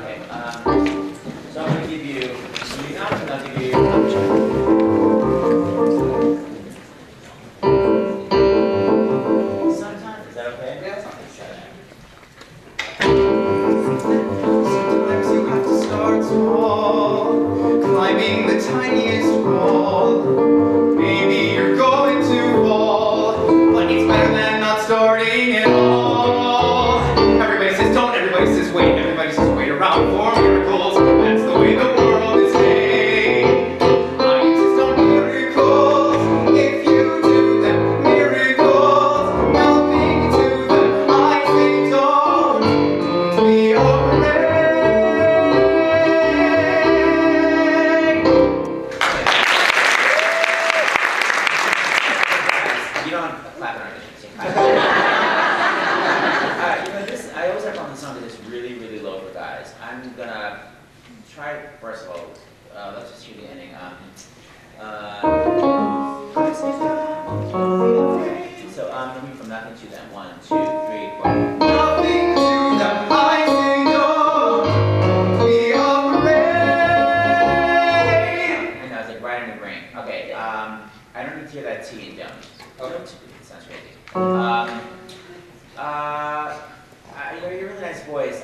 Okay. So I'm going to give you, I'll give you sometimes, is that okay? Yeah, that's fine. Sometimes you have to start small, climbing the tiniest wall. Maybe you're going to fall, but it's better than not starting at all. Everybody says don't, everybody says wait, everybody says wait around for miracles. That's the way the world is made. I insist on miracles. If you do them, miracles. Nothing to them. I say don't be afraid. You don't clap in our auditions. I always have fun with songs that is really, really low for guys. I'm gonna try, first of all, let's just hear the ending. So let me from nothing to them. 1, 2, 3, 4. Nothing to them. I say don't be afraid. And I was like right in the brain. Okay, I don't need to hear that T and don't. Okay. It sounds crazy. You know, you're a really nice voice.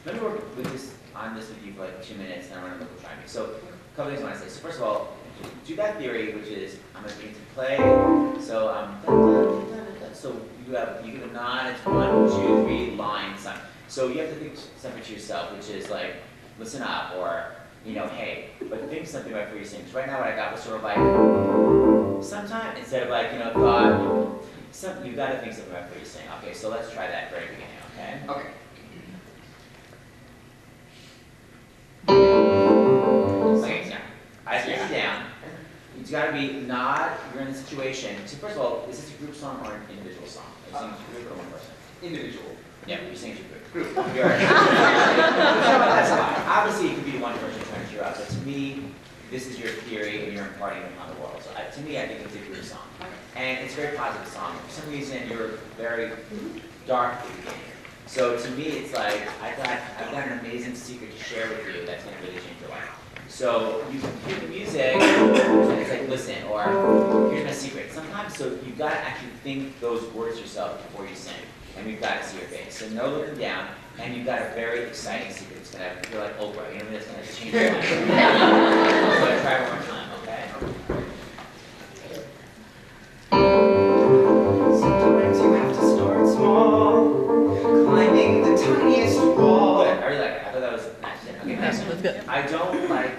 Let me work with this on this with you for like 2 minutes, and I'm gonna try me. So, a couple things I want to say. So, first of all, do that theory, which is I'm gonna begin to play. So, so you give a nod. It's 1, 2, 3 lines. So you have to think something to yourself, which is like, listen up, or you know, hey. But think something about before you sing. 'Cause right now, what I got was sort of like sometime instead of like thought. You got to think something about before you sing. Okay, so let's try that very beginning. Okay. Okay. Okay, so eyes face down. It's got to be nod. You're in a situation. So first of all, is this a group song or an individual song? Are you singing to a group or one person? Individual. Yeah, you're singing to a group. That's fine. Obviously, it could be one person trying to cheer up, but to me, this is your theory, and you're imparting it upon the world. So to me, I think it's a group song, and it's a very positive song. For some reason, you're very dark at the beginning. So to me, it's like I've got an amazing secret to share with you that's going to really change your life. So you can hear the music, and it's like, listen, or here's my secret. Sometimes, so you've got to actually think those words yourself before you sing, and we've got to see your face. So no looking down, and you've got a very exciting secret. It's going to feel like Oprah, you know, that's going to change your life. So try one more time, okay? Sometimes you have to start small, climbing the tiniest wall. Good. I really like it. I thought that was nice. Okay, next one. That's good. I don't like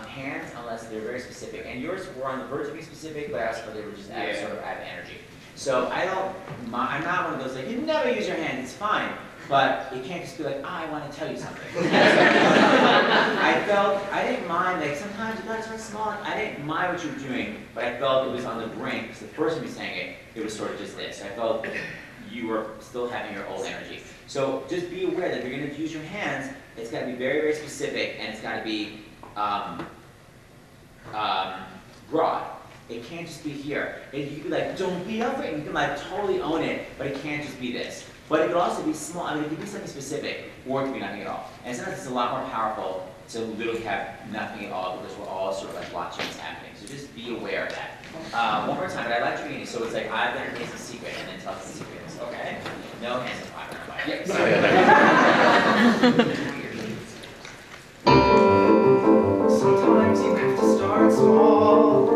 hands unless they're very specific. And yours were on the verge of being specific, but I also thought they were just sort of add energy. So I'm not one of those like, you never use your hand, it's fine. But it can't just be like, I want to tell you something. I didn't mind, like sometimes you gotta start small. I didn't mind what you were doing, but I felt it was on the brink, because the first time you sang it, it was sort of just this. I felt you were still having your old energy. So just be aware that if you're gonna use your hands, it's gotta be very, very specific, and it's gotta be broad. It can't just be here. You can be like, don't be afraid. You can like totally own it, but it can't just be this. But it could also be small. I mean, it could be something specific, or it could be nothing at all. And sometimes it's a lot more powerful to literally have nothing at all, because we're all sort of like watching what's happening. So just be aware of that. One more time, but I like your beginning. So it's like, I've got an amazing secret, and then tell us the secret is, okay? No hands in pocket. Yes. Sometimes you have to start small,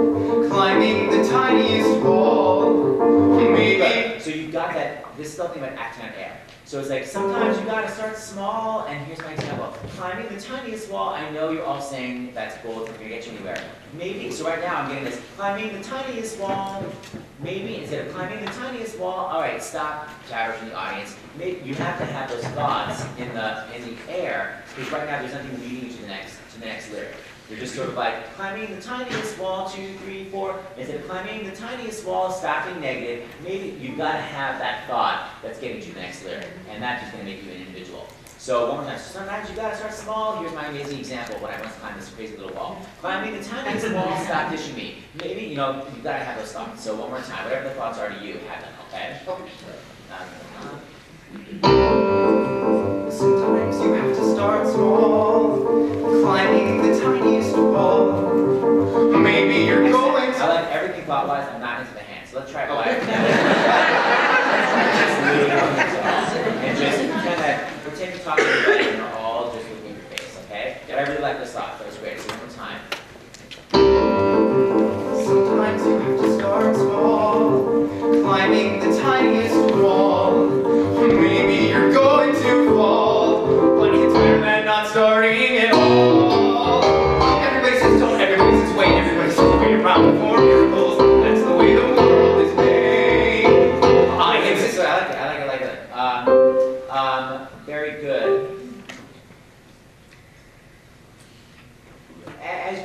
climbing the tiniest wall. Maybe. So you got that, this is something about acting on air. So it's like, sometimes you gotta start small, and here's my example. Climbing the tiniest wall, I know you're all saying that's gold, it's not gonna get you anywhere. Maybe, so right now I'm getting this, climbing the tiniest wall. Maybe instead of climbing the tiniest wall, all right, stop, chatters in the audience. Maybe you have to have those thoughts in the air, because right now there's nothing leading you to the next lyric. You're just sort of like, climbing the tiniest wall, 2, 3, 4. Instead of climbing the tiniest wall, stopping negative, maybe you've got to have that thought that's getting you to the next lyric. And that's just going to make you an individual. So one more time. So sometimes you've got to start small. Here's my amazing example when I once climbed this crazy little wall. Climbing the tiniest wall, stop dishing me. Maybe, you've got to have those thoughts. So one more time. Whatever the thoughts are to you, have them, okay? Sometimes you have to start like this thought. That was great. So one more time. Sometimes you have to start small, climbing the tiniest wall. Maybe you're going to fall, but it's better than not starting at all. Everybody says don't, everybody says wait, everybody says wait around for miracles. That's the way the world is made. I like it. Very good.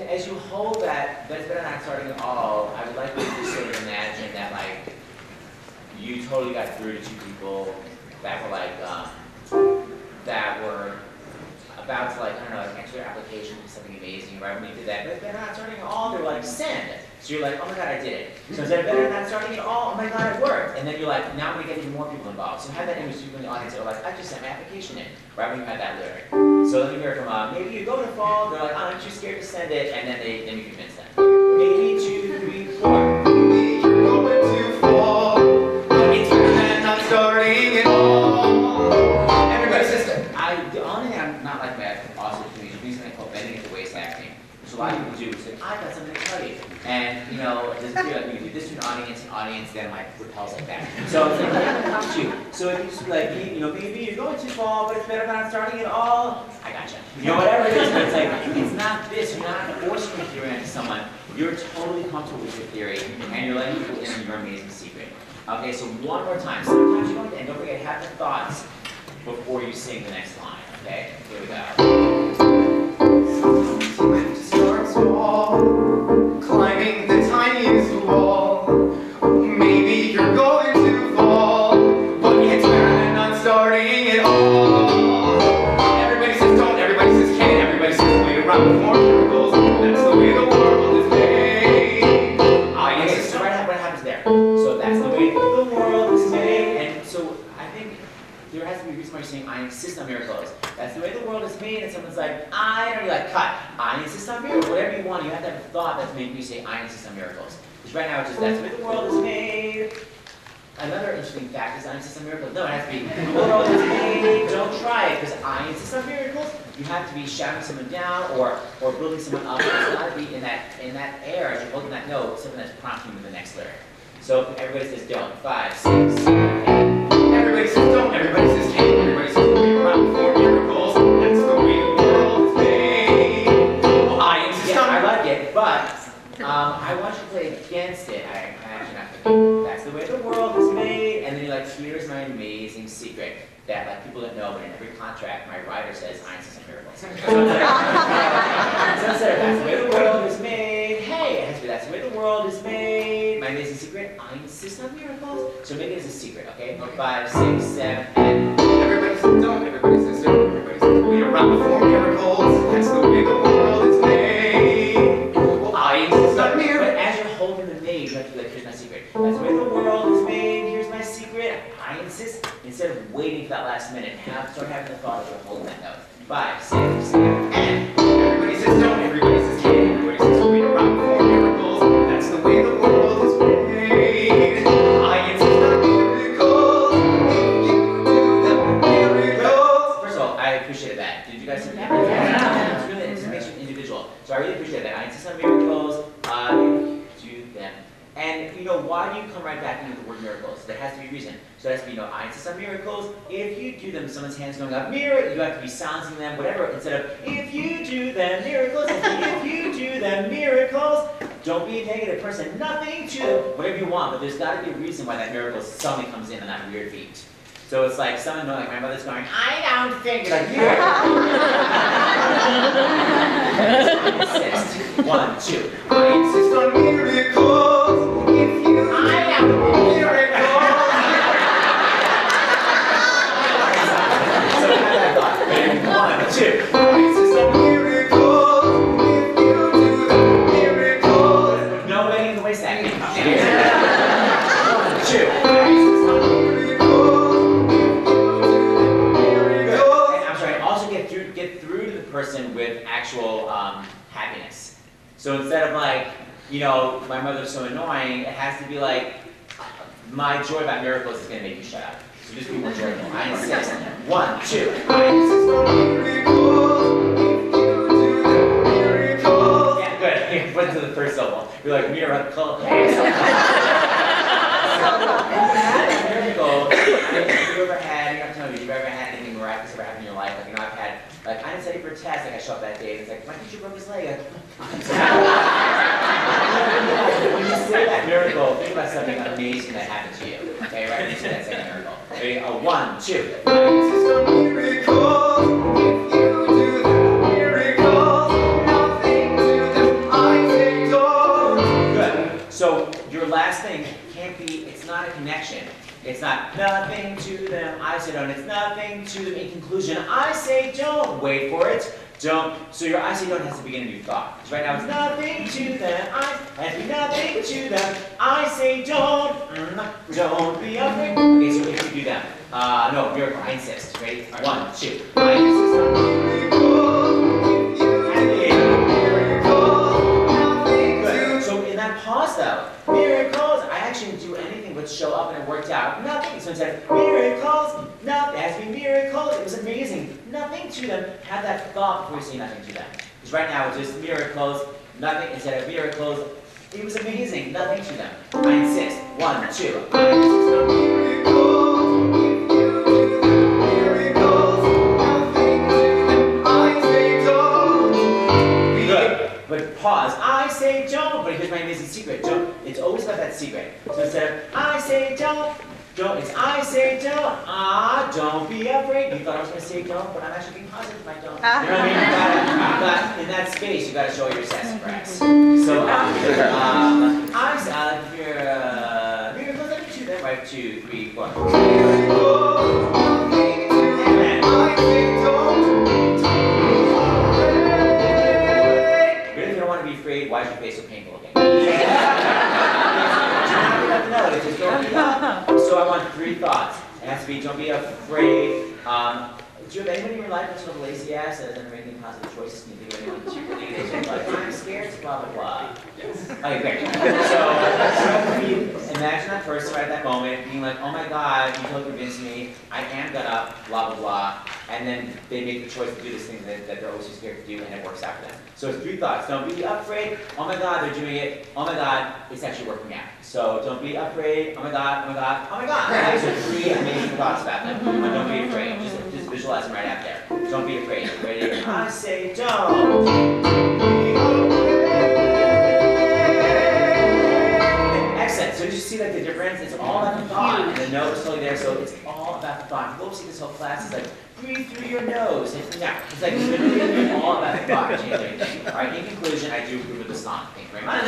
As you hold that, but it's better not starting at all, I would like you to just sort of imagine that, like, you totally got through to two people that were like, that were about to, like, I don't know, like, enter their application for something amazing, right? When you did that, but it's better not starting at all, they were like, send. So you're like, oh my God, I did it. So instead of better not starting at all, oh my God, it worked. And then you're like, now I'm gonna get even more people involved. So have that image of people in the audience that are like, I just sent my application in, right when you had that lyric. So let me hear from, maybe you go to fall, they're like, I'm too scared to send it, and then you convince them. Maybe 2, 3, 4. Maybe you're going to fall, but it's better than not starting at all. Everybody says that. The only thing I'm not like that also doing is something called bending at the waist acting. So a lot of people do is like, I've got something to tell you. And you know, it doesn't feel like when you do this to an audience then like repels like that. So it's like, I got you. So if you just be like, you know, maybe you're going too far, but it's better than not starting at all. I gotcha. You know, whatever it is, but it's like, it's not this, you're not forcing your theory onto someone. You're totally comfortable with your theory, and you're letting people in on your amazing secret. Okay, so one more time. Sometimes you don't, and don't forget, have the thoughts before you sing the next line. Okay, here we go. Sometimes you have to start small, climbing the tiniest wall. Maybe you're going to fall, but it's better than not starting at all. Everybody says don't, everybody says can't, everybody says wait around for miracles. That's the way the world is made. Okay, so what happens there? So that's the way the world is made, and so I think there has to be a reason why you're saying I insist on miracles. That's the way the world is made, and someone's like, I don't, you're like, cut. I insist on miracles. Whatever you want, you have to have a thought that's making you say, I insist on miracles. Because right now it's just, that's the way the world is made. Another interesting fact is I insist on miracles. No, it has to be, the world is made, don't try it, because I insist on miracles. You have to be shouting someone down or building someone up. It's got to be in that air as you're holding that note, something that's prompting with the next lyric. So everybody says don't. 5, 6, 7, 8. Everybody says don't, everybody says can't, everybody says wait around for miracles. That's the way the world is made. Well, I insist on I like it, but I want you to play against it. I actually not thinking. That's the way the world is made, and then you're like, here's my amazing secret that like people don't know, but in every contract, my writer says I insist on miracles. So instead of that's the way the world is made, hey, it has to be that's the way the world is made. My amazing secret, I insist on miracles. So make it as a secret, okay? 5, 6, 7, and everybody says don't, everybody says don't, everybody says wait around for miracles. That's the way the world is made. Well, I insist on miracles. But as you're holding the name, you have to be like, here's my secret. That's the way the world is made, here's my secret. I insist. Instead of waiting for that last minute, start having the thought as you're holding that note. 5, 6, 7, and everybody says don't, everybody says can't, everybody says wait around for miracles. That's the way the world is made. I insist on miracles. If you do them miracles. First of all, I appreciated that. Did you guys see that? Yeah. It's really, it makes you individual. So I really appreciate that. I insist on miracles. Do them. And you know, why do you come right back into the word miracles? There has to be a reason. So it has to be, you know, I insist on miracles. If you do them, someone's hand's going up, mirror, you have to be silencing them, whatever, instead of, if you do them miracles, if you do them miracles, don't be a negative person, nothing to them, whatever you want, but there's got to be a reason why that miracle suddenly comes in on that weird beat. So it's like someone going, like my mother's going, I don't think, you're like, I insist. 1, 2. I insist on miracles. If you I am miracles. So have that thought. 1, 2. I insist on miracles. If you do the miracles. No waiting in the waist acting. 1, 2. I insist on miracles. And I'm sorry, also get through to the person with actual happiness. So instead of like, you know, my mother's so annoying, it has to be like, my joy about miracles is going to make you shut up. So just be more joyful. I insist. 1, 2. I insist on miracles. If you do You're like, miracle. Miracle. If you ever had, you're not telling me, if you've ever had anything miraculous ever happen in your life, like, you know, I've had, like, I didn't study for a test, like, I show up that day, and it's like, my teacher broke his leg. Like, when you say that miracle, think about something amazing that happened to you. Okay, right? When you say that, say miracle. Ready? 1, 2. It's just a miracle if you do the miracles. Nothing to them, I say don't. Good. So your last thing can't be, it's not a connection. It's not nothing to them, I say don't. It's nothing to them. In conclusion, I say don't. Wait for it. Don't. So your I say don't has to begin a new thought. Because right now it's nothing to them. I has to be nothing to them. I say don't. Don't be afraid. Okay, so if you do that. No, miracle. I insist. Ready? 1, 2. I insist on Miracle if you do the miracles. Nothing to Good. So in that pause though, miracles, I actually didn't do anything but show up and it worked out. Nothing. So instead of miracles, nothing. It has to be miracles. It was amazing. Nothing to them. Have that thought before you say nothing to them. Because right now it's just miracles, nothing instead of miracles. It was amazing. Nothing to them. I insist. 1, 2. I insist on miracle if you do the miracles. Nothing to them, I say don't. Good. But pause. I say don't. But here's my amazing secret. Don't. It's always about that secret. So instead of I say don't, it's I say don't. Don't be afraid. You thought I was going to say don't, but I'm actually being positive if I don't. You know what I mean? You gotta, in that space, you got to show your sassy cracks. So, I say, if you're miracles, let me do that. Right? 2, 3, 4. Miracles, nothing to them, I say don't. Really, if you don't want to be afraid, why is your face so painful looking? No, it's just don't be afraid. So I want 3 thoughts. It has to be don't be afraid. Do you have anybody in your life that's sort of lazy ass that doesn't make any positive choices? Can you think of anyone that's really like, I'm scared, blah, blah, blah. Okay, great. So imagine that person right at that moment being like, oh my God, you totally convinced me. I am gonna, blah, blah, blah. And then they make the choice to do this thing that they're always too scared to do, and it works out for them. So it's 3 thoughts. Don't be afraid. Oh my God, they're doing it. Oh my God, it's actually working out. So don't be afraid. Oh my God, oh my God, oh my God. These are 3 amazing thoughts about them. Don't be afraid. Just visualize them right out there. Don't be afraid. Ready? I say don't be afraid. Excellent. So did you see like the difference? It's all about the thought. And the note is totally there, so it's all about the thought. You'll see this whole class is like, breathe through your nose. It's like literally all about the thought. Change anything. All right, in conclusion, I do approve of the song. Thank you very much.